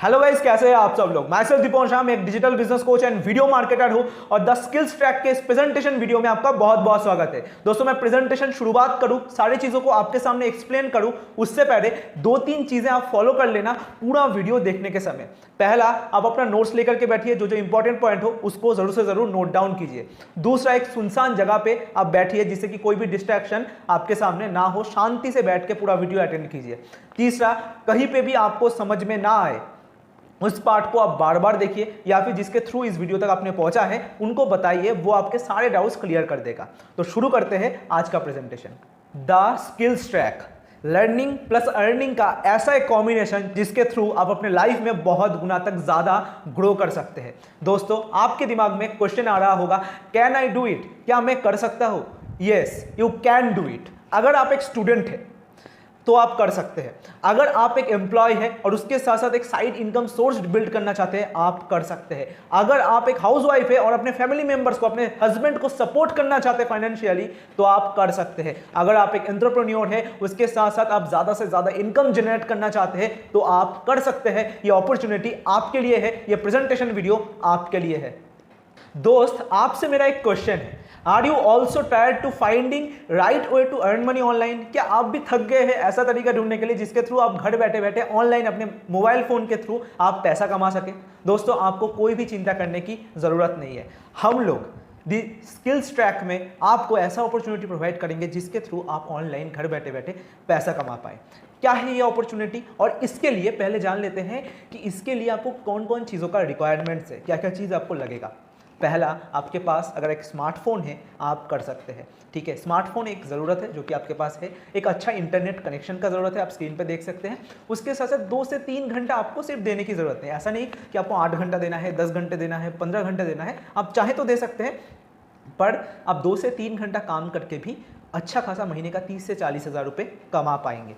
Hello guys, कैसे हैं आप सब लोग। मैं सेल्फ दीपक शाह, मैं एक digital business coach and video marketer हूं और द स्किल्स ट्रैक के इस प्रेजेंटेशन वीडियो में आपका बहुत बहुत स्वागत है। दोस्तों, मैं प्रेजेंटेशन शुरुआत करूं, सारी चीजों को आपके सामने एक्सप्लेन करूं, उससे पहले दो तीन चीजें आप फॉलो कर लेना पूरा वीडियो देखने के समय। पहला, आप अपना नोट्स लेकर के बैठिए, जो इंपॉर्टेंट पॉइंट हो उसको जरूर से जरूर नोट डाउन कीजिए। दूसरा, एक सुनसान जगह पे आप बैठिए जिससे कि कोई भी डिस्ट्रैक्शन आपके सामने ना हो, शांति से बैठ के पूरा वीडियो अटेंड कीजिए। तीसरा, कहीं पे भी आपको समझ में ना आए उस पार्ट को आप बार बार देखिए, या फिर जिसके थ्रू इस वीडियो तक आपने पहुंचा है उनको बताइए, वो आपके सारे डाउट्स क्लियर कर देगा। तो शुरू करते हैं आज का presentation. The skills track, learning plus earning का ऐसा एक कॉम्बिनेशन जिसके थ्रू आप अपने लाइफ में बहुत गुना तक ज्यादा ग्रो कर सकते हैं। दोस्तों, आपके दिमाग में क्वेश्चन आ रहा होगा, कैन आई डू इट, क्या मैं कर सकता हूं? Yes, you can do it. अगर आप एक स्टूडेंट है तो आप कर सकते हैं। अगर आप एक एम्प्लॉय है और उसके साथ साथ एक साइड इनकम सोर्स बिल्ड करना चाहते हैं, आप कर सकते हैं। अगर आप एक हाउसवाइफ है और अपने फैमिली मेंबर्स को, अपने हस्बैंड को सपोर्ट करना चाहते हैं फाइनेंशियली, तो आप कर सकते हैं। अगर आप एक एंटरप्रेन्योर है, उसके साथ साथ आप ज्यादा से ज्यादा इनकम जनरेट करना चाहते हैं, तो आप कर सकते हैं। ये अपॉर्चुनिटी आपके लिए है, ये प्रेजेंटेशन वीडियो आपके लिए है। दोस्त, आपसे मेरा एक क्वेश्चन है, are you also tired to finding right way to earn money online? क्या आप भी थक गए हैं ऐसा तरीका ढूंढने के लिए जिसके थ्रू आप घर बैठे बैठे ऑनलाइन अपने मोबाइल फोन के थ्रू आप पैसा कमा सके? दोस्तों, आपको कोई भी चिंता करने की जरूरत नहीं है। हम लोग दी स्किल्स ट्रैक में आपको ऐसा अपॉर्चुनिटी प्रोवाइड करेंगे जिसके थ्रू आप ऑनलाइन घर बैठे बैठे पैसा कमा पाए। क्या है ये अपॉर्चुनिटी, और इसके लिए पहले जान लेते हैं कि इसके लिए आपको कौन कौन चीज़ों का रिक्वायरमेंट्स है, क्या क्या चीज़ आपको लगेगा। पहला, आपके पास अगर एक स्मार्टफोन है आप कर सकते हैं। ठीक है, स्मार्टफोन एक ज़रूरत है जो कि आपके पास है। एक अच्छा इंटरनेट कनेक्शन का ज़रूरत है, आप स्क्रीन पे देख सकते हैं। उसके साथ साथ 2 से 3 घंटा आपको सिर्फ देने की ज़रूरत है। ऐसा नहीं कि आपको 8 घंटा देना है, 10 घंटे देना है, 15 घंटे देना है। आप चाहे तो दे सकते हैं, पर आप 2 से 3 घंटा काम करके भी अच्छा खासा महीने का 30 से 40 हज़ार रुपये कमा पाएंगे।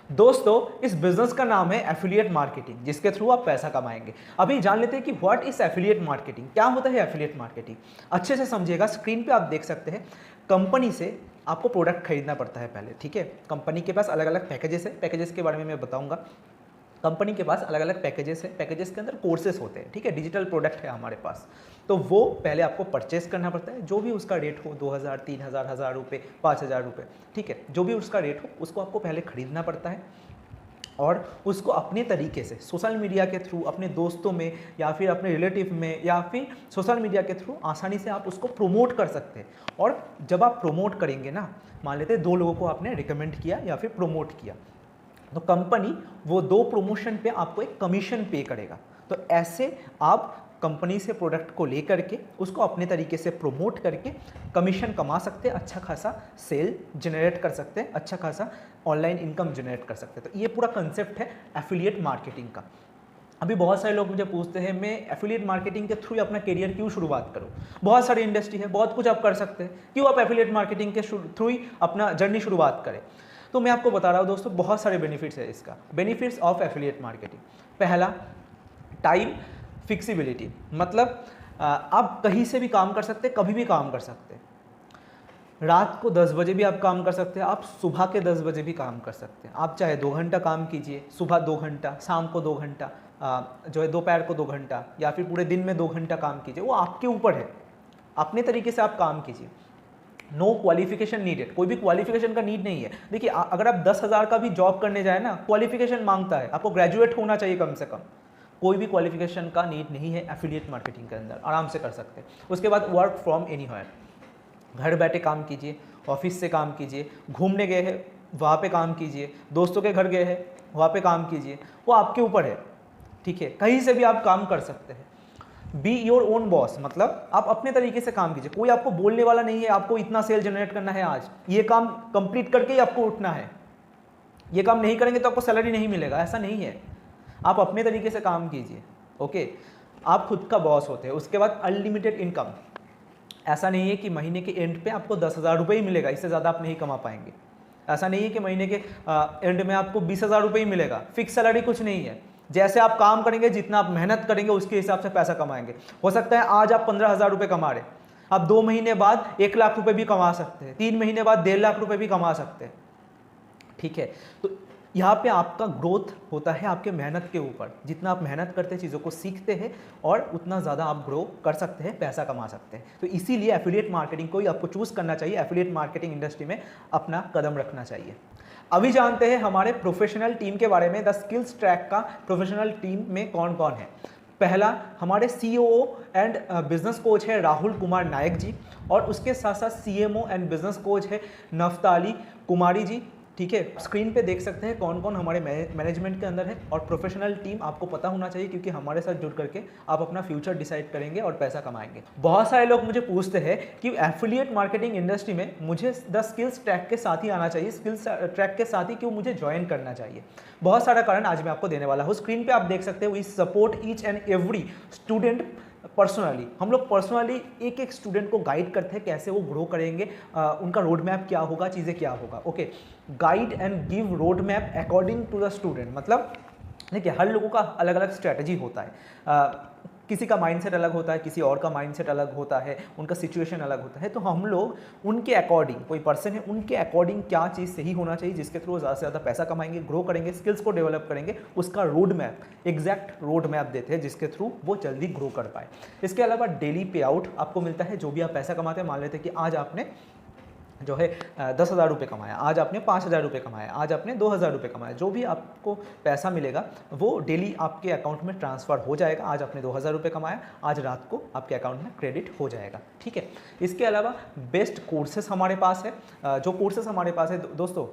दोस्तों, इस बिजनेस का नाम है एफिलिएट मार्केटिंग, जिसके थ्रू आप पैसा कमाएंगे। अभी जान लेते हैं कि व्हाट इज एफिलिएट मार्केटिंग, क्या होता है एफिलिएट मार्केटिंग। अच्छे से समझिएगा, स्क्रीन पे आप देख सकते हैं, कंपनी से आपको प्रोडक्ट खरीदना पड़ता है पहले। ठीक है, कंपनी के पास अलग अलग पैकेजेस है, पैकेजेस के बारे में मैं बताऊंगा। कंपनी के पास अलग अलग पैकेजेस है, पैकेजेस के अंदर कोर्सेस होते हैं। ठीक है, डिजिटल प्रोडक्ट है हमारे पास, तो वो पहले आपको परचेस करना पड़ता है। जो भी उसका रेट हो, 2000, 3000, 1000 रुपये, 5000 रुपये, ठीक है, जो भी उसका रेट हो उसको आपको पहले खरीदना पड़ता है और उसको अपने तरीके से सोशल मीडिया के थ्रू, अपने दोस्तों में या फिर अपने रिलेटिव में या फिर सोशल मीडिया के थ्रू आसानी से आप उसको प्रमोट कर सकते हैं। और जब आप प्रमोट करेंगे ना, मान लेते हैं 2 लोगों को आपने रिकमेंड किया या फिर प्रमोट किया, तो कंपनी वो 2 प्रमोशन पे आपको एक कमीशन पे करेगा। तो ऐसे आप कंपनी से प्रोडक्ट को लेकर के उसको अपने तरीके से प्रमोट करके कमीशन कमा सकते हैं, अच्छा खासा सेल जनरेट कर सकते हैं, अच्छा खासा ऑनलाइन इनकम जनरेट कर सकते हैं। तो ये पूरा कंसेप्ट है एफिलिएट मार्केटिंग का। अभी बहुत सारे लोग मुझे पूछते हैं, मैं एफिलिएट मार्केटिंग के थ्रू अपना करियर क्यों शुरुआत करूं? बहुत सारी इंडस्ट्री है, बहुत कुछ आप कर सकते हैं, क्यों आप एफिलिएट मार्केटिंग के थ्रू ही अपना जर्नी शुरुआत करें? तो मैं आपको बता रहा हूँ दोस्तों, बहुत सारे बेनिफिट्स है इसका। बेनिफिट्स ऑफ एफिलिएट मार्केटिंग, पहला, टाइम फिक्सिबिलिटी, मतलब आप कहीं से भी काम कर सकते हैं, कभी भी काम कर सकते हैं। रात को 10 बजे भी आप काम कर सकते हैं, आप सुबह के 10 बजे भी काम कर सकते हैं। आप चाहे 2 घंटा काम कीजिए, सुबह 2 घंटा, शाम को 2 घंटा, जो है दोपहर को 2 घंटा, या फिर पूरे दिन में 2 घंटा काम कीजिए, वो आपके ऊपर है। अपने तरीके से आप काम कीजिए। नो क्वालिफिकेशन नीडेड, कोई भी क्वालिफिकेशन का नीड नहीं है। देखिए, अगर आप 10,000 का भी जॉब करने जाए ना, क्वालिफिकेशन मांगता है, आपको ग्रेजुएट होना चाहिए कम से कम। कोई भी क्वालिफिकेशन का नीड नहीं है एफिलिएट मार्केटिंग के अंदर, आराम से कर सकते हैं। उसके बाद वर्क फ्रॉम एनीवेयर, घर बैठे काम कीजिए, ऑफिस से काम कीजिए, घूमने गए हैं वहाँ पे काम कीजिए, दोस्तों के घर गए हैं वहाँ पे काम कीजिए, वो आपके ऊपर है। ठीक है, कहीं से भी आप काम कर सकते हैं। बी योर ओन बॉस, मतलब आप अपने तरीके से काम कीजिए, कोई आपको बोलने वाला नहीं है आपको इतना सेल जनरेट करना है, आज ये काम कंप्लीट करके ही आपको उठना है, ये काम नहीं करेंगे तो आपको सैलरी नहीं मिलेगा, ऐसा नहीं है। आप अपने तरीके से काम कीजिए। ओके, आप खुद का बॉस होते हैं। उसके बाद अनलिमिटेड इनकम, ऐसा नहीं है कि महीने के एंड पे आपको 10,000 रुपये ही मिलेगा, इससे ज़्यादा आप नहीं कमा पाएंगे। ऐसा नहीं है कि महीने के एंड में आपको 20,000 रुपये ही मिलेगा, फिक्स सैलरी कुछ नहीं है। जैसे आप काम करेंगे, जितना आप मेहनत करेंगे उसके हिसाब से पैसा कमाएंगे। हो सकता है आज आप 15,000 रुपये कमा रहे, आप 2 महीने बाद 1 लाख रुपये भी कमा सकते हैं, 3 महीने बाद 1.5 लाख रुपये भी कमा सकते हैं। ठीक है, तो यहाँ पे आपका ग्रोथ होता है आपके मेहनत के ऊपर। जितना आप मेहनत करते हैं, चीज़ों को सीखते हैं, और उतना ज़्यादा आप ग्रो कर सकते हैं, पैसा कमा सकते हैं। तो इसीलिए एफिलिएट मार्केटिंग को ही आपको चूज़ करना चाहिए, एफिलिएट मार्केटिंग इंडस्ट्री में अपना कदम रखना चाहिए। अभी जानते हैं हमारे प्रोफेशनल टीम के बारे में। द स्किल्स ट्रैक का प्रोफेशनल टीम में कौन कौन है। पहला हमारे COO एंड बिजनेस कोच है राहुल कुमार नायक जी, और उसके साथ साथ CMO एंड बिजनेस कोच है नफ्ताली कुमारी जी। ठीक है, स्क्रीन पे देख सकते हैं कौन कौन हमारे मैनेजमेंट के अंदर है। और प्रोफेशनल टीम आपको पता होना चाहिए, क्योंकि हमारे साथ जुड़ करके आप अपना फ्यूचर डिसाइड करेंगे और पैसा कमाएंगे। बहुत सारे लोग मुझे पूछते हैं कि एफिलिएट मार्केटिंग इंडस्ट्री में मुझे द स्किल्स ट्रैक के साथ ही आना चाहिए, स्किल्स ट्रैक के साथ ही क्यों मुझे ज्वाइन करना चाहिए। बहुत सारा कारण आज मैं आपको देने वाला हूँ। स्क्रीन पे आप देख सकते हो, we support each and every student personally. हम लोग पर्सनली एक एक स्टूडेंट को गाइड करते हैं कैसे वो ग्रो करेंगे, उनका रोड मैप क्या होगा, चीज़ें क्या होगा। Okay, guide and give road map according to the student. मतलब देखिए, हर लोगों का अलग अलग स्ट्रैटेजी होता है। किसी का माइंडसेट अलग होता है, किसी और का माइंडसेट अलग होता है, उनका सिचुएशन अलग होता है। तो हम लोग उनके अकॉर्डिंग, कोई पर्सन है उनके अकॉर्डिंग क्या चीज़ सही होना चाहिए जिसके थ्रू ज़्यादा से ज़्यादा पैसा कमाएंगे, ग्रो करेंगे, स्किल्स को डेवलप करेंगे, उसका road map, exact road map देते हैं जिसके थ्रू वो जल्दी ग्रो कर पाए। इसके अलावा डेली पे आउट आपको मिलता है। जो भी आप पैसा कमाते हैं, मान लेते हैं कि आज आपने जो है 10,000 रुपये कमाया, आज आपने 5,000 रुपये कमाया, आज आपने 2,000 रुपये कमाया। जो भी आपको पैसा मिलेगा वो डेली आपके अकाउंट में ट्रांसफ़र हो जाएगा। आज आपने 2,000 रुपये कमाया, आज रात को आपके अकाउंट में क्रेडिट हो जाएगा। ठीक है, इसके अलावा बेस्ट कोर्सेस हमारे पास है। जो कोर्सेस हमारे पास है दोस्तों,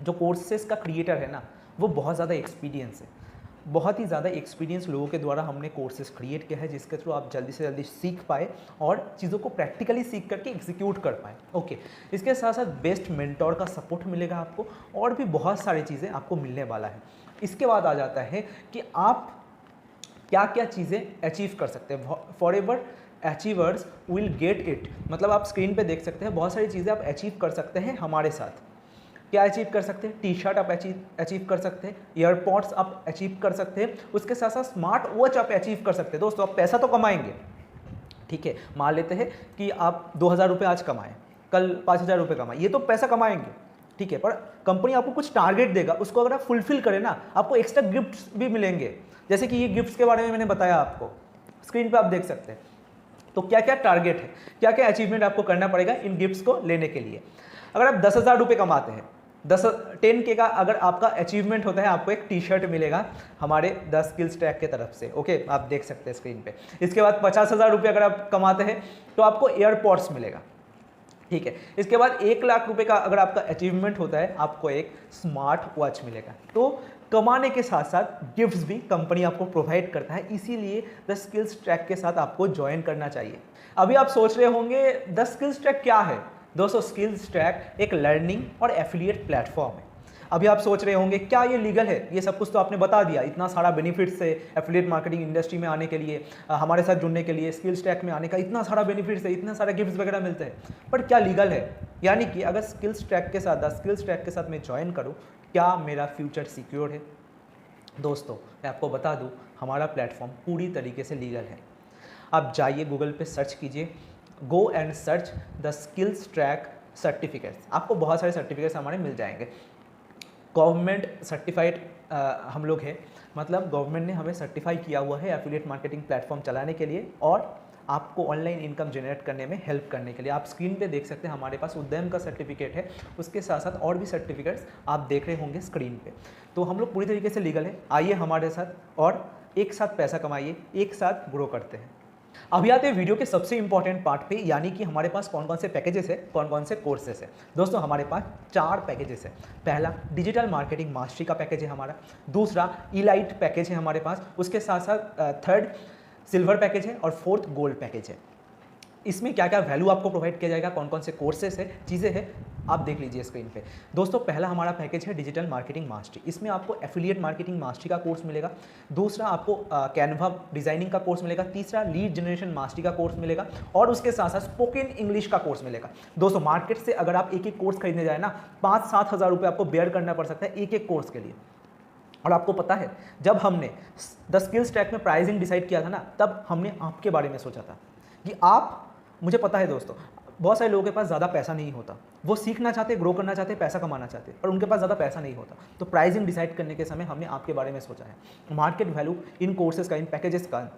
जो कोर्सेस का क्रिएटर है ना, वो बहुत ज़्यादा एक्सपीरियंस है। बहुत ही ज़्यादा एक्सपीरियंस लोगों के द्वारा हमने कोर्सेज क्रिएट किया है, जिसके थ्रू आप जल्दी से जल्दी सीख पाए और चीज़ों को प्रैक्टिकली सीख करके एग्जीक्यूट कर पाए। ओके, इसके साथ साथ बेस्ट मेंटोर का सपोर्ट मिलेगा आपको, और भी बहुत सारी चीज़ें आपको मिलने वाला है। इसके बाद आ जाता है कि आप क्या क्या चीज़ें अचीव कर सकते हैं। For ever achievers will get it. मतलब आप स्क्रीन पे देख सकते हैं बहुत सारी चीज़ें आप अचीव कर सकते हैं हमारे साथ। क्या अचीव कर सकते हैं? टी-शर्ट आप अचीव कर सकते हैं, एयरपॉड्स आप अचीव कर सकते हैं, उसके साथ साथ स्मार्ट वॉच आप अचीव कर सकते हैं। दोस्तों, आप पैसा तो कमाएंगे, ठीक है, मान लेते हैं कि आप 2,000 रुपये आज कमाएं, कल 5,000 रुपये कमाएं, ये तो पैसा कमाएंगे, ठीक है। पर कंपनी आपको कुछ टारगेट देगा, उसको अगर आप फुलफिल करें ना, आपको एक्स्ट्रा गिफ्ट्स भी मिलेंगे। जैसे कि ये गिफ्ट्स के बारे में मैंने बताया आपको, स्क्रीन पर आप देख सकते हैं। तो क्या क्या टारगेट है, क्या क्या अचीवमेंट आपको करना पड़ेगा इन गिफ्ट्स को लेने के लिए। अगर आप 10,000 रुपये कमाते हैं, 10K का अगर आपका अचीवमेंट होता है, आपको एक टी-शर्ट मिलेगा हमारे 10 स्किल्स ट्रैक के तरफ से। ओके, आप देख सकते हैं स्क्रीन पे। इसके बाद 50,000 रुपये अगर आप कमाते हैं तो आपको एयरपॉड्स मिलेगा, ठीक है। इसके बाद 1,00,000 रुपये का अगर आपका अचीवमेंट होता है, आपको एक स्मार्ट वॉच मिलेगा। तो कमाने के साथ साथ गिफ्ट्स भी कंपनी आपको प्रोवाइड करता है, इसीलिए द स्किल्स ट्रैक के साथ आपको ज्वाइन करना चाहिए। अभी आप सोच रहे होंगे द स्किल्स ट्रैक क्या है। दोस्तों, स्किल्स ट्रैक एक लर्निंग और एफिलिएट प्लेटफॉर्म है। अभी आप सोच रहे होंगे क्या ये लीगल है? ये सब कुछ तो आपने बता दिया, इतना सारा बेनिफिट्स है एफिलिएट मार्केटिंग इंडस्ट्री में आने के लिए, हमारे साथ जुड़ने के लिए, स्किल्स ट्रैक में आने का इतना सारा बेनिफिट्स है, इतने सारे गिफ्ट्स वगैरह मिलते हैं, पर क्या लीगल है? यानी कि अगर स्किल्स ट्रैक के साथ, द स्किल्स ट्रैक के साथ मैं ज्वाइन करूँ, क्या मेरा फ्यूचर सिक्योर है? दोस्तों, मैं आपको बता दूँ, हमारा प्लेटफॉर्म पूरी तरीके से लीगल है। आप जाइए गूगल पे सर्च कीजिए, go and search the skills track certificates. आपको बहुत सारे सर्टिफिकेट्स हमारे मिल जाएंगे। गवर्नमेंट सर्टिफाइड हम लोग हैं, मतलब गवर्नमेंट ने हमें सर्टिफाई किया हुआ है एफिलिएट मार्केटिंग प्लेटफॉर्म चलाने के लिए और आपको ऑनलाइन इनकम जनरेट करने में हेल्प करने के लिए। आप स्क्रीन पे देख सकते हैं हमारे पास उद्यम का सर्टिफिकेट है, उसके साथ साथ और भी सर्टिफिकेट्स आप देख रहे होंगे स्क्रीन पे। तो हम लोग पूरी तरीके से लीगल है। आइए हमारे साथ और एक साथ पैसा कमाइए, एक साथ ग्रो करते हैं। अभी आते हैं वीडियो के सबसे इंपॉर्टेंट पार्ट पे, यानी कि हमारे पास कौन कौन से पैकेजेस है, कौन कौन से कोर्सेस है। दोस्तों, हमारे पास 4 पैकेजेस है। पहला डिजिटल मार्केटिंग मास्टरी का पैकेज है हमारा, दूसरा इलाइट पैकेज है हमारे पास, उसके साथ साथ थर्ड सिल्वर पैकेज है और फोर्थ गोल्ड पैकेज है। इसमें क्या क्या वैल्यू आपको प्रोवाइड किया जाएगा, कौन कौन से कोर्सेस है, चीज़ें हैं, आप देख लीजिए स्क्रीन पे। दोस्तों, पहला हमारा पैकेज है डिजिटल मार्केटिंग मास्टरी। इसमें आपको एफिलिएट मार्केटिंग मास्टरी का कोर्स मिलेगा, दूसरा आपको कैनवा डिजाइनिंग का कोर्स मिलेगा, तीसरा लीड जनरेशन मास्टरी का कोर्स मिलेगा और उसके साथ साथ स्पोकन इंग्लिश का कोर्स मिलेगा। दोस्तों, मार्केट से अगर आप एक एक कोर्स खरीदने जाए ना, 5-7 हज़ार रुपये आपको बेयर करना पड़ सकता है एक एक कोर्स के लिए। और आपको पता है, जब हमने द स्किल्स ट्रैक में प्राइसिंग डिसाइड किया था ना, तब हमने आपके बारे में सोचा था कि आप, मुझे पता है दोस्तों, बहुत सारे लोगों के पास ज़्यादा पैसा नहीं होता, वो सीखना चाहते, ग्रो करना चाहते, पैसा कमाना चाहते, पर उनके पास ज़्यादा पैसा नहीं होता। तो प्राइसिंग डिसाइड करने के समय हमने आपके बारे में सोचा है। मार्केट वैल्यू इन कोर्सेज का, इन पैकेजेस का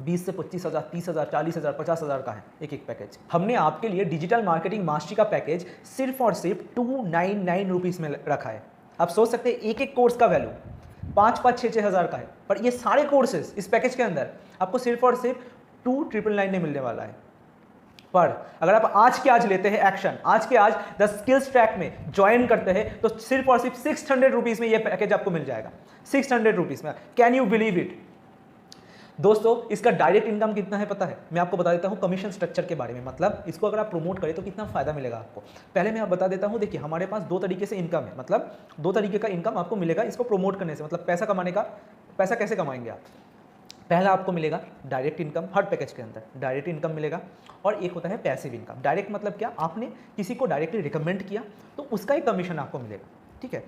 20 से 25,000, 30,000, 40,000, 50,000 का है एक एक पैकेज। हमने आपके लिए डिजिटल मार्केटिंग मास्टरी का पैकेज सिर्फ और सिर्फ 299 रुपीज़ में रखा है। आप सोच सकते हैं एक एक कोर्स का वैल्यू 5,500, 6,000 का है, पर ये सारे कोर्सेज इस पैकेज के अंदर आपको सिर्फ और सिर्फ 2,999 में मिलने वाला है। पर अगर आप आज के आज लेते हैं एक्शन, आज के आज द स्किल्स ट्रैक में ज्वाइन करते हैं, तो सिर्फ और सिर्फ 600 रुपीज़ में ये पैकेज आपको मिल जाएगा। 600 रुपीज़ में, कैन यू बिलीव इट दोस्तों। इसका डायरेक्ट इनकम कितना है पता है? मैं आपको बता देता हूँ कमीशन स्ट्रक्चर के बारे में, मतलब इसको अगर आप प्रमोट करें तो कितना फायदा मिलेगा आपको। पहले मैं आप बता देता हूँ, देखिए हमारे पास 2 तरीके से इनकम है, मतलब 2 तरीके का इनकम आपको मिलेगा इसको प्रमोट करने से, मतलब पैसा कमाने का। पैसा कैसे कमाएंगे आप? पहला आपको मिलेगा डायरेक्ट इनकम, हर पैकेज के अंदर डायरेक्ट इनकम मिलेगा, और एक होता है पैसिव इनकम। डायरेक्ट मतलब क्या? आपने किसी को डायरेक्टली रिकमेंड किया तो उसका एक कमीशन आपको मिलेगा, ठीक है।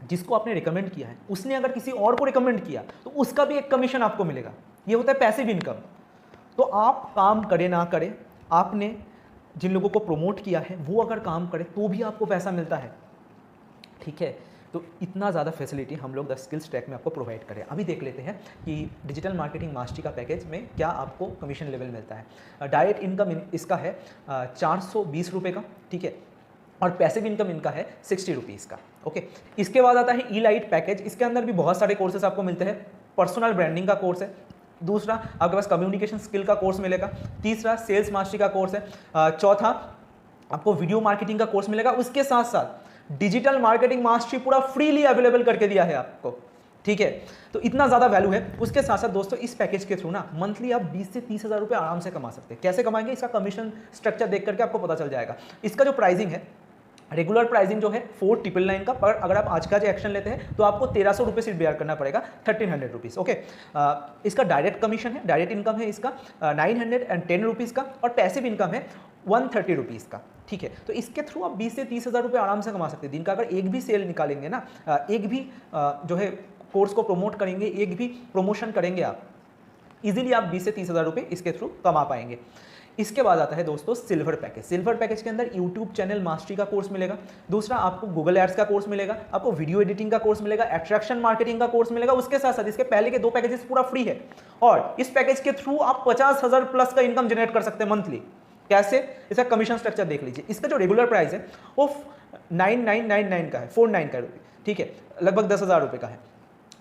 जिसको आपने रिकमेंड किया है उसने अगर किसी और को रिकमेंड किया तो उसका भी एक कमीशन आपको मिलेगा, ये होता है पैसिव इनकम। तो आप काम करें ना करें, आपने जिन लोगों को प्रमोट किया है वो अगर काम करे तो भी आपको पैसा मिलता है, ठीक है। तो इतना ज़्यादा फैसिलिटी हम लोग द स्किल्स ट्रैक में आपको प्रोवाइड करें। अभी देख लेते हैं कि डिजिटल मार्केटिंग मास्टरी का पैकेज में क्या आपको कमीशन लेवल मिलता है। डायरेक्ट इनकम इसका है 420 रुपये का, ठीक है, और पैसिव इनकम इनका है 60 रुपीज़ का, ओके। इसके बाद आता है ई-लाइट पैकेज। इसके अंदर भी बहुत सारे कोर्सेस आपको मिलते हैं। पर्सनल ब्रांडिंग का कोर्स है, दूसरा आपके पास कम्युनिकेशन स्किल का कोर्स मिलेगा, तीसरा सेल्स मास्टरी का कोर्स है, चौथा आपको वीडियो मार्केटिंग का कोर्स मिलेगा। उसके साथ साथ डिजिटल मार्केटिंग मास्टरी पूरा फ्रीली अवेलेबल करके दिया है आपको, ठीक है। तो इतना ज़्यादा वैल्यू है। उसके साथ साथ दोस्तों इस पैकेज के थ्रू ना मंथली आप 20 से 30,000 रुपये आराम से कमा सकते हैं। कैसे कमाएंगे इसका कमीशन स्ट्रक्चर देख करके आपको पता चल जाएगा। इसका जो प्राइसिंग है, रेगुलर प्राइसिंग जो है 4,999 का, पर अगर आप आज का जो एक्शन लेते हैं तो आपको 1,300 रुपये सिर्फ बेयर करना पड़ेगा, 1,300 रुपीज़, ओके। इसका डायरेक्ट कमीशन है, डायरेक्ट इनकम है इसका 910 रुपीज़ का, और पैसिव इनकम है 130 रुपीज़ का, ठीक है। तो इसके थ्रू आप 20 से 30,000 रुपये आराम से कमा सकते हैं। दिन का अगर एक भी सेल निकालेंगे ना, एक भी जो है कोर्स को प्रमोट करेंगे, एक भी प्रमोशन करेंगे आप, इजीली आप 20 से 30,000 रुपये इसके थ्रू कमा पाएंगे। इसके बाद आता है दोस्तों सिल्वर पैकेज। सिल्वर पैकेज के अंदर यूट्यूब चैनल मास्टरी का कोर्स मिलेगा, दूसरा आपको गूगल एड्स का कोर्स मिलेगा, आपको वीडियो एडिटिंग का कोर्स मिलेगा, अट्रैक्शन मार्केटिंग का कोर्स मिलेगा। उसके साथ साथ इसके पहले के 2 पैकेजेस पूरा फ्री है, और इस पैकेज के थ्रू आप 50,000 प्लस का इनकम जनरेट कर सकते हैं मंथली। कैसे? इसका कमीशन स्ट्रक्चर देख लीजिए। इसका जो रेगुलर प्राइस है वो 9999 का है, 49 का, ठीक है, लगभग 10,000 रुपये का है।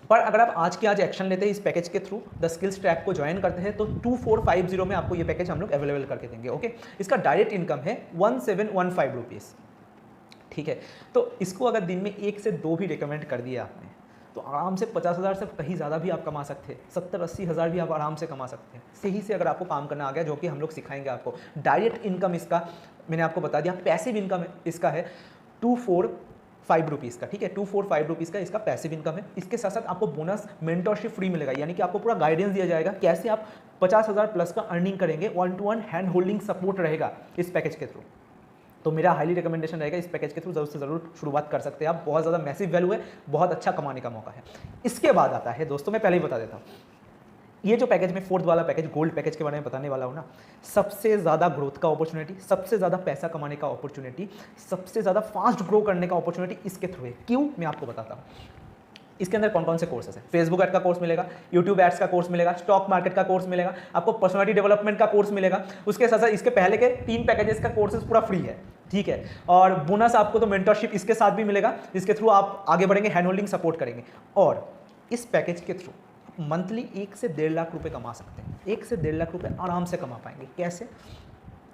पर अगर आप आज के आज एक्शन लेते हैं इस पैकेज के थ्रू, द स्किल्स ट्रैक को ज्वाइन करते हैं, तो 2450 में आपको ये पैकेज हम लोग अवेलेबल करके देंगे, ओके। इसका डायरेक्ट इनकम है 1715 रुपीज़, ठीक है। तो इसको अगर दिन में 1 से 2 भी रिकमेंड कर दिया आपने तो आराम से 50,000 से कहीं ज़्यादा भी आप कमा सकते हैं, 70-80 हज़ार भी आप आराम से कमा सकते हैं, सही से अगर आपको काम करना आ गया, जो कि हम लोग सिखाएंगे आपको। डायरेक्ट इनकम इसका मैंने आपको बता दिया। पैसिव इनकम इसका है 245 रुपीज़ का, ठीक है, 245 रुपीज़ का इसका पैसिव इनकम है। इसके साथ साथ आपको बोनस मेंटरशिप फ्री मिलेगा, यानी कि आपको पूरा गाइडेंस दिया जाएगा कैसे आप 50,000 प्लस का अर्निंग करेंगे। 1-to-1 हैंड होल्डिंग सपोर्ट रहेगा इस पैकेज के थ्रू। तो मेरा हाईली रिकमेंडेशन रहेगा इस पैकेज के थ्रू ज़रूर से ज़रूर शुरुआत कर सकते हैं आप। बहुत ज़्यादा मैसिव वैल्यू है, बहुत अच्छा कमाने का मौका है। इसके बाद आता है दोस्तों, मैं पहले ही बता देता हूँ, ये जो पैकेज में 4th वाला पैकेज, गोल्ड पैकेज के बारे में बताने वाला हूँ ना, सबसे ज़्यादा ग्रोथ का अपॉर्चुनिटी, सबसे ज़्यादा पैसा कमाने का अपॉर्चुनिटी, सबसे ज़्यादा फास्ट ग्रो करने का अपॉर्चुनिटी इसके थ्रू है। क्यों? मैं आपको बताता हूँ। इसके अंदर कौन कौन से कोर्सेस हैं? फेसबुक एड का कोर्स मिलेगा, यूट्यूब एड्स का कोर्स मिलेगा, स्टॉक मार्केट का कोर्स मिलेगा, आपको पर्सनालिटी डेवलपमेंट का कोर्स मिलेगा। उसके साथ साथ इसके पहले के 3 पैकेजेस का कोर्सेस पूरा फ्री है, ठीक है। और बोनस आपको तो मेंटरशिप इसके साथ भी मिलेगा, जिसके थ्रू आप आगे बढ़ेंगे, हैंड होल्डिंग सपोर्ट करेंगे। और इस पैकेज के थ्रू मंथली 1 से 1.5 लाख रुपए कमा सकते हैं। 1 से 1.5 लाख रुपए आराम से कमा पाएंगे। कैसे?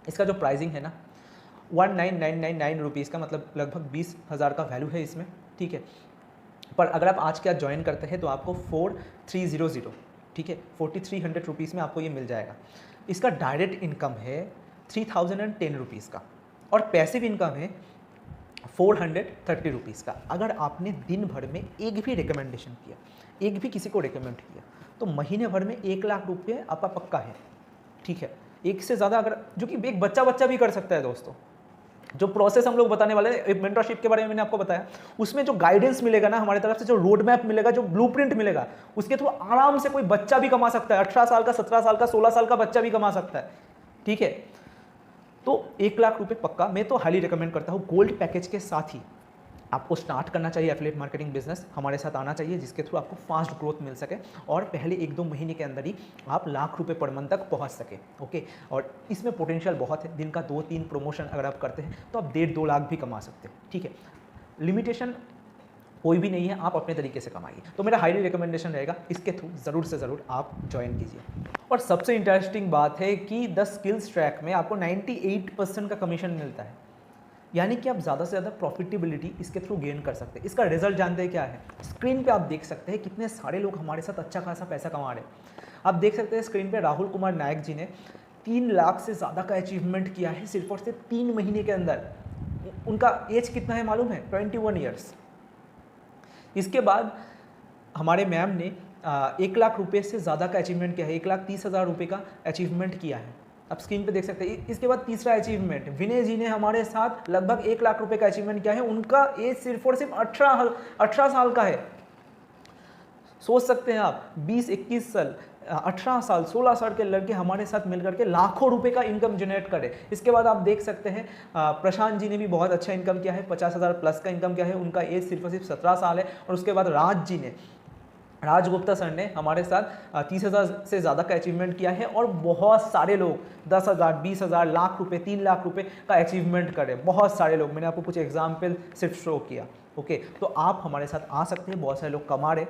इसका जो प्राइसिंग है ना 1999 रुपीज़ का, मतलब लगभग 20,000 का वैल्यू है इसमें, ठीक है। पर अगर आप आज के आज ज्वाइन करते हैं तो आपको 4300, ठीक है, 4300 रुपीज़ में आपको ये मिल जाएगा। इसका डायरेक्ट इनकम है 3010 रुपीज़ का, और पैसिव इनकम है 430 रुपीज़ का। अगर आपने दिन भर में एक भी रिकमेंडेशन किया, एक भी किसी को रिकमेंड किया, तो महीने भर में 1 लाख रुपये आपका पक्का है, ठीक है। एक से ज़्यादा अगर, जो कि एक बच्चा भी कर सकता है दोस्तों। जो प्रोसेस हम लोग बताने वाले हैं, मेंटरशिप के बारे में मैंने आपको बताया, उसमें जो गाइडेंस मिलेगा ना हमारी तरफ से, जो रोड मैप मिलेगा, जो ब्लूप्रिंट मिलेगा, उसके थ्रू आराम से कोई बच्चा भी कमा सकता है। 18 साल का, 17 साल का, 16 साल का बच्चा भी कमा सकता है, ठीक है। तो 1 लाख रुपए पक्का मैं तो हाईली रिकमेंड करता हूँ। गोल्ड पैकेज के साथ ही आपको स्टार्ट करना चाहिए एफिलिएट मार्केटिंग बिजनेस, हमारे साथ आना चाहिए, जिसके थ्रू आपको फास्ट ग्रोथ मिल सके और पहले 1-2 महीने के अंदर ही आप लाख रुपए पर मंथ तक पहुंच सके। ओके, और इसमें पोटेंशियल बहुत है। दिन का 2-3 प्रमोशन अगर आप करते हैं तो आप 1.5-2 लाख भी कमा सकते हो। ठीक है, लिमिटेशन कोई भी नहीं है, आप अपने तरीके से कमाइए। तो मेरा हाईली रिकमेंडेशन रहेगा, इसके थ्रू ज़रूर से ज़रूर आप ज्वाइन कीजिए। और सबसे इंटरेस्टिंग बात है कि द स्किल्स ट्रैक में आपको 98% का कमीशन मिलता है, यानी कि आप ज़्यादा से ज़्यादा प्रॉफिटेबिलिटी इसके थ्रू गेन कर सकते हैं। इसका रिजल्ट जानते हैं क्या है? स्क्रीन पे आप देख सकते हैं कितने सारे लोग हमारे साथ अच्छा खासा पैसा कमा रहे हैं। आप देख सकते हैं स्क्रीन पे राहुल कुमार नायक जी ने 3 लाख से ज़्यादा का अचीवमेंट किया है सिर्फ और सिर्फ 3 महीने के अंदर। उनका एज कितना है मालूम है? 21 ईयर्स। इसके बाद हमारे मैम ने 1 लाख रुपये से ज़्यादा का अचीवमेंट किया है, 1,30,000 रुपये का अचीवमेंट किया है। आप स्क्रीन पे देख सकते हैं। इसके बाद तीसरा अचीवमेंट विनय जी ने हमारे साथ लगभग 1 लाख रुपए का अचीवमेंट किया है। उनका एज सिर्फ और सिर्फ 18 साल का है। सोच सकते हैं आप, 20-21 साल 18 साल 16 साल के लड़के हमारे साथ मिलकर के लाखों रुपए का इनकम जनरेट करे। इसके बाद आप देख सकते हैं प्रशांत जी ने भी बहुत अच्छा इनकम किया है, 50,000 प्लस का इनकम किया है। उनका एज सिर्फ और सिर्फ 17 साल है। और उसके बाद राज गुप्ता सर ने हमारे साथ 30,000 से ज़्यादा का अचीवमेंट किया है। और बहुत सारे लोग 10,000, 20,000, लाख रुपए, 3 लाख रुपए का अचीवमेंट करें। बहुत सारे लोग, मैंने आपको कुछ एग्जाम्पल सिर्फ शो किया। ओके, तो आप हमारे साथ आ सकते हैं। बहुत सारे लोग कमा रहे,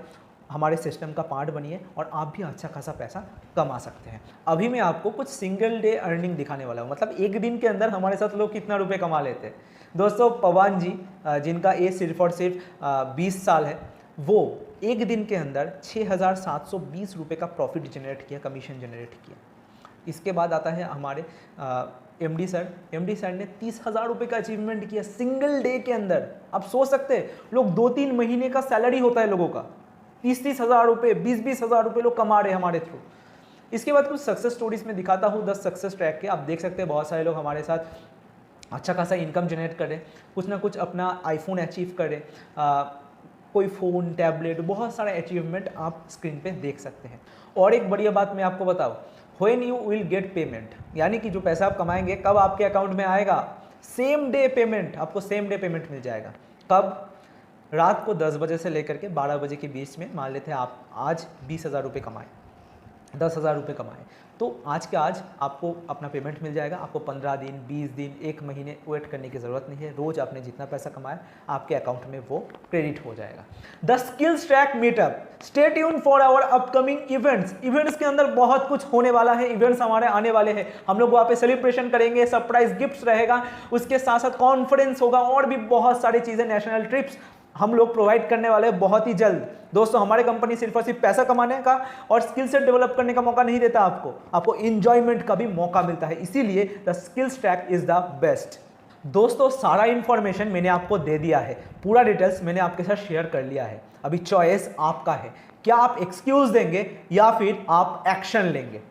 हमारे सिस्टम का पार्ट बनिए और आप भी अच्छा खासा पैसा कमा सकते हैं। अभी मैं आपको कुछ सिंगल डे अर्निंग दिखाने वाला हूँ, मतलब एक दिन के अंदर हमारे साथ लोग कितना रुपए कमा लेते हैं। दोस्तों, पवन जी जिनका एज सिर्फ और सिर्फ 20 साल है, वो एक दिन के अंदर 6,720 रुपये का प्रॉफिट जनरेट किया, कमीशन जनरेट किया। इसके बाद आता है हमारे एमडी सर ने 30,000 रुपये का अचीवमेंट किया सिंगल डे के अंदर। आप सोच सकते हैं, लोग 2-3 महीने का सैलरी होता है लोगों का, 30,000 रुपये, 20,000 रुपये लोग कमा रहे हैं हमारे थ्रू। इसके बाद कुछ सक्सेस स्टोरीज में दिखाता हूँ 10 सक्सेस ट्रैक के। आप देख सकते हैं बहुत सारे लोग हमारे साथ अच्छा खासा इनकम जनरेट करें, कुछ ना कुछ अपना आईफोन अचीव करें, कोई फ़ोन, टैबलेट, बहुत सारे अचीवमेंट आप स्क्रीन पे देख सकते हैं। और एक बढ़िया बात मैं आपको बताऊँ, when you will get payment, यानी कि जो पैसा आप कमाएंगे कब आपके अकाउंट में आएगा? सेम डे पेमेंट, आपको सेम डे पेमेंट मिल जाएगा। कब? रात को 10 बजे से लेकर के 12 बजे के बीच में। मान लेते हैं आप आज 20,000 रुपये कमाए, 10,000 रुपये कमाए, तो आज के आज आपको अपना पेमेंट मिल जाएगा। आपको 15 दिन, 20 दिन, 1 महीने वेट करने की ज़रूरत नहीं है। रोज़ आपने जितना पैसा कमाया आपके अकाउंट में वो क्रेडिट हो जाएगा। The skills track meetup, stay tune for our upcoming events. Events के अंदर बहुत कुछ होने वाला है, इवेंट्स हमारे आने वाले हैं। हम लोग वहाँ पे सेलिब्रेशन करेंगे, सरप्राइज गिफ्ट्स रहेगा, उसके साथ साथ कॉन्फ्रेंस होगा और भी बहुत सारी चीज़ें, नेशनल ट्रिप्स हम लोग प्रोवाइड करने वाले हैं बहुत ही जल्द। दोस्तों, हमारे कंपनी सिर्फ और सिर्फ पैसा कमाने का और स्किल सेट डेवलप करने का मौका नहीं देता, आपको एंजॉयमेंट का भी मौका मिलता है। इसीलिए the skills track is the best. दोस्तों, सारा इंफॉर्मेशन मैंने आपको दे दिया है, पूरा डिटेल्स मैंने आपके साथ शेयर कर लिया है। अभी चॉइस आपका है, क्या आप एक्सक्यूज देंगे या फिर आप एक्शन लेंगे।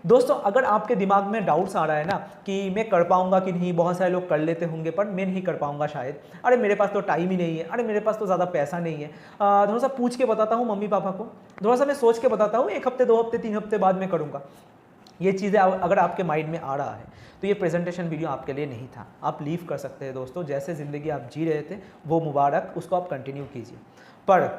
दोस्तों, अगर आपके दिमाग में डाउट्स आ रहा है ना कि मैं कर पाऊंगा कि नहीं, बहुत सारे लोग कर लेते होंगे पर मैं नहीं कर पाऊंगा शायद, अरे मेरे पास तो टाइम ही नहीं है, अरे मेरे पास तो ज़्यादा पैसा नहीं है, थोड़ा सा पूछ के बताता हूँ मम्मी पापा को, थोड़ा सा मैं सोच के बताता हूँ, 1 हफ्ते 2 हफ्ते 3 हफ्ते बाद में करूँगा। ये चीज़ें अगर आपके माइंड में आ रहा है तो ये प्रेजेंटेशन वीडियो आपके लिए नहीं था। आप लीव कर सकते हैं दोस्तों, जैसे ज़िंदगी आप जी रहे थे वो मुबारक, उसको आप कंटिन्यू कीजिए। पर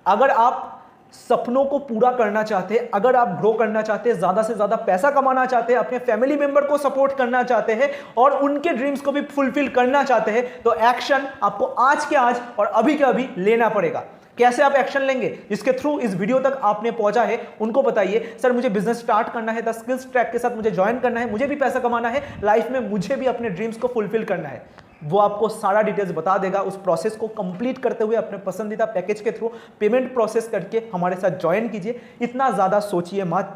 अगर आप सपनों को पूरा करना चाहते हैं, अगर आप ग्रो करना चाहते हैं, ज़्यादा से ज़्यादा पैसा कमाना चाहते हैं, अपने फैमिली मेंबर को सपोर्ट करना चाहते हैं और उनके ड्रीम्स को भी फुलफिल करना चाहते हैं, तो एक्शन आपको आज के आज और अभी के अभी लेना पड़ेगा। कैसे आप एक्शन लेंगे? जिसके थ्रू इस वीडियो तक आपने पहुंचा है उनको बताइए, सर मुझे बिजनेस स्टार्ट करना है, द स्किल्स ट्रैक के साथ मुझे ज्वाइन करना है, मुझे भी पैसा कमाना है, लाइफ में मुझे भी अपने ड्रीम्स को फुलफिल करना है। वो आपको सारा डिटेल्स बता देगा। उस प्रोसेस को कंप्लीट करते हुए अपने पसंदीदा पैकेज के थ्रू पेमेंट प्रोसेस करके हमारे साथ ज्वाइन कीजिए। इतना ज़्यादा सोचिए मत,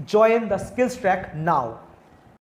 join the skills track now.